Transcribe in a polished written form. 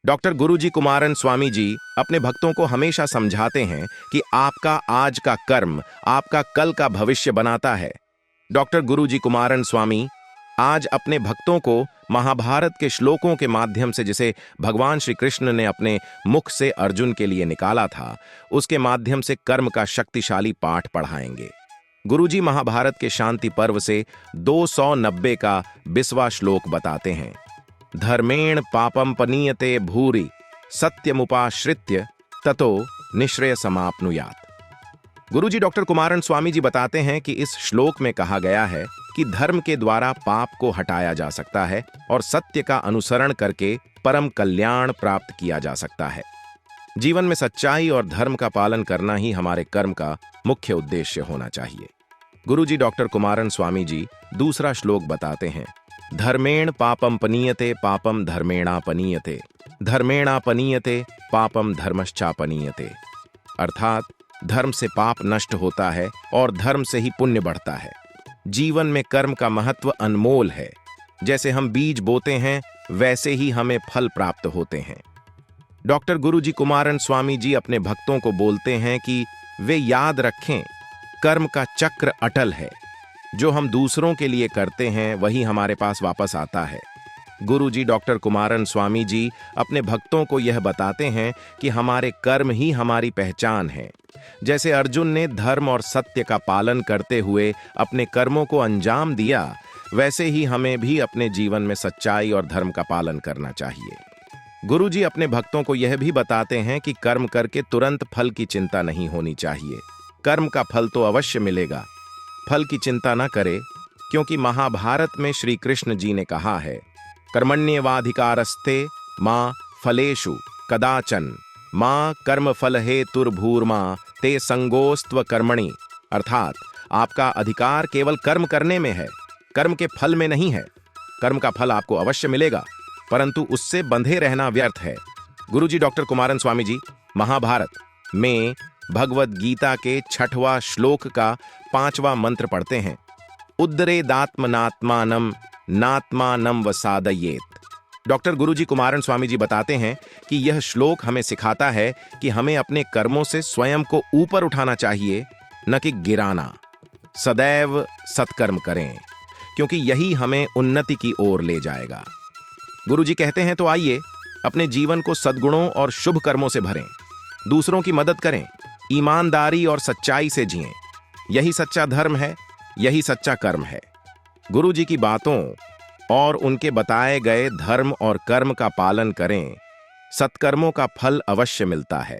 Doctor गुरुजी कुमारन स्वामी जी अपने भक्तों को हमेशा समझाते हैं कि आपका आज का कर्म आपका कल का भविष्य बनाता है। डॉक्टर गुरुजी कुमारन स्वामी आज अपने भक्तों को महाभारत के श्लोकों के माध्यम से, जिसे भगवान श्री कृष्ण ने अपने मुख से अर्जुन के लिए निकाला था, उसके माध्यम से कर्म का शक्तिशाली पाठ पढ़ाएंगे। गुरुजी महाभारत के शांति पर्व से 290 का 20वां श्लोक बताते हैं। धर्मेण पापम पनीयते भूरि सत्यमुपाश्रित्य ततो निश्रेय समाप्नुयात्। गुरुजी डॉक्टर कुमारन स्वामी जी बताते हैं कि इस श्लोक में कहा गया है कि धर्म के द्वारा पाप को हटाया जा सकता है और सत्य का अनुसरण करके परम कल्याण प्राप्त किया जा सकता है। जीवन में सच्चाई और धर्म का पालन करना ही हमारे कर्म का मुख्य उद्देश्य होना चाहिए। गुरुजी डॉक्टर कुमारन स्वामी जी दूसरा श्लोक बताते हैं। धर्मेण पापम पनीयते पापम धर्मेणापनीयते धर्मेणापनीयते पापम धर्मश्चापनीयते। अर्थात धर्म से पाप नष्ट होता है और धर्म से ही पुण्य बढ़ता है। जीवन में कर्म का महत्व अनमोल है। जैसे हम बीज बोते हैं वैसे ही हमें फल प्राप्त होते हैं। डॉक्टर गुरुजी कुमारन स्वामी जी अपने भक्तों को बोलते हैं कि वे याद रखें, कर्म का चक्र अटल है। जो हम दूसरों के लिए करते हैं वही हमारे पास वापस आता है। गुरुजी डॉक्टर कुमारन स्वामी जी अपने भक्तों को यह बताते हैं कि हमारे कर्म ही हमारी पहचान है। जैसे अर्जुन ने धर्म और सत्य का पालन करते हुए अपने कर्मों को अंजाम दिया, वैसे ही हमें भी अपने जीवन में सच्चाई और धर्म का पालन करना चाहिए। गुरुजी अपने भक्तों को यह भी बताते हैं कि कर्म करके तुरंत फल की चिंता नहीं होनी चाहिए। कर्म का फल तो अवश्य मिलेगा, फल की चिंता न करे, क्योंकि महाभारत में श्री कृष्ण जी ने कहा है, कर्मण्येवाधिकारस्ते मां फलेषु कदाचन मां कर्म फल हेतुर्भूर्मा ते संगोस्त्व कर्मणि। अर्थात आपका अधिकार केवल कर्म करने में है, कर्म के फल में नहीं है। कर्म का फल आपको अवश्य मिलेगा, परंतु उससे बंधे रहना व्यर्थ है। गुरुजी डॉक्टर कुमारन स्वामी जी महाभारत में भगवद गीता के 6वां श्लोक का 5वां मंत्र पढ़ते हैं। उद्धरेदात्मनात्मानं नात्मानं वसादयेत्। डॉक्टर गुरुजी कुमारन स्वामी जी बताते हैं कि यह श्लोक हमें सिखाता है कि हमें अपने कर्मों से स्वयं को ऊपर उठाना चाहिए, न कि गिराना। सदैव सत्कर्म करें, क्योंकि यही हमें उन्नति की ओर ले जाएगा। गुरुजी कहते हैं, तो आइए अपने जीवन को सद्गुणों और शुभ कर्मों से भरें, दूसरों की मदद करें, ईमानदारी और सच्चाई से जिएं। यही सच्चा धर्म है, यही सच्चा कर्म है। गुरुजी की बातों और उनके बताए गए धर्म और कर्म का पालन करें, सत्कर्मों का फल अवश्य मिलता है।